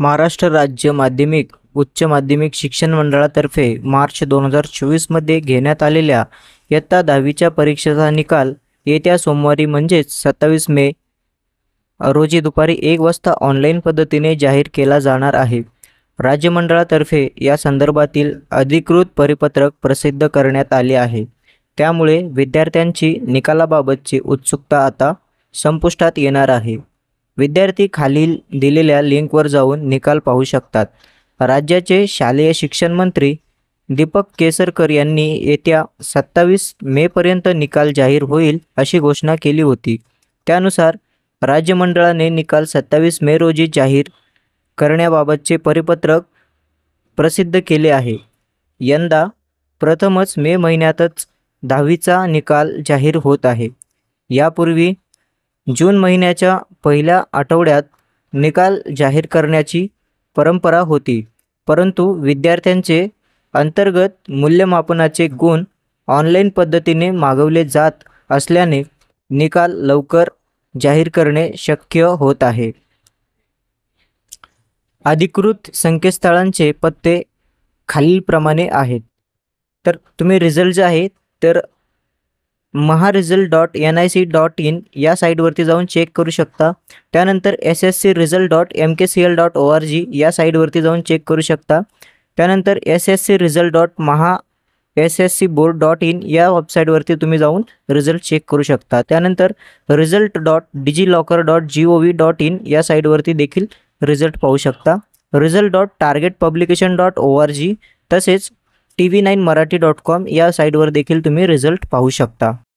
महाराष्ट्र राज्य माध्यमिक उच्च माध्यमिक शिक्षण मंडळातर्फे मार्च 2024 मध्ये घेण्यात आलेल्या इयत्ता 10वीच्या परीक्षेचा निकाल येत्या सोमवारी म्हणजेच 27 मे रोजी दुपारी 1 वाजता ऑनलाईन पद्धतीने जाहीर केला जाणार आहे। राज्य मंडळातर्फे या संदर्भातील अधिकृत परिपत्रक प्रसिद्ध करण्यात आले आहे। त्यामुळे विद्यार्थ्यांची निकालाबाबतची उत्सुकता आता संपुष्टात येणार आहे। विद्यार्थी खालील दिलेल्या लिंकवर जाऊन निकाल पाहू शकतात। राज्याचे शालेय शिक्षण मंत्री दीपक केसरकर यांनी येत्या 27 मे पर्यंत निकाल जाहीर होईल अशी घोषणा केली होती। त्यानुसार राज्य मंडळाने निकाल 27 मे रोजी जाहीर करण्याबाबतचे परिपत्रक प्रसिद्ध केले आहे। यंदा प्रथमच मे महिन्यातच 10वीचा निकाल जाहीर होत आहे। यापूर्वी जून महिन्याच्या पहिल्या आठवड्यात निकाल जाहीर करण्याची परंपरा होती, परंतु विद्यार्थ्यांचे अंतर्गत मूल्यमापनाचे गुण ऑनलाईन पद्धतीने मागवले जात असल्याने निकाल लवकर जाहीर करणे शक्य होत आहे। अधिकृत संकेतस्थळांचे पत्ते खालीलप्रमाणे आहेत। तर तुम्ही रिझल्ट जे आहे तर maharesult.nic.in या साईटवरती जाऊन चेक करू शकता। त्यानंतर sscresult.mkcl.org या साईटवरती जाऊन चेक करू शकता। त्यानंतर sscresult.maha.sscboard.in या वेबसाईटवरती तुम्ही जाऊन रिझल्ट चेक करू शकता। त्यानंतर result.digilocker.gov.in या साईटवरती देखील रिझल्ट पाहू शकता। result.targetpublication.org तसेच tv9marathi.com या साईटवर देखील तुम्ही रिझल्ट पाहू शकता।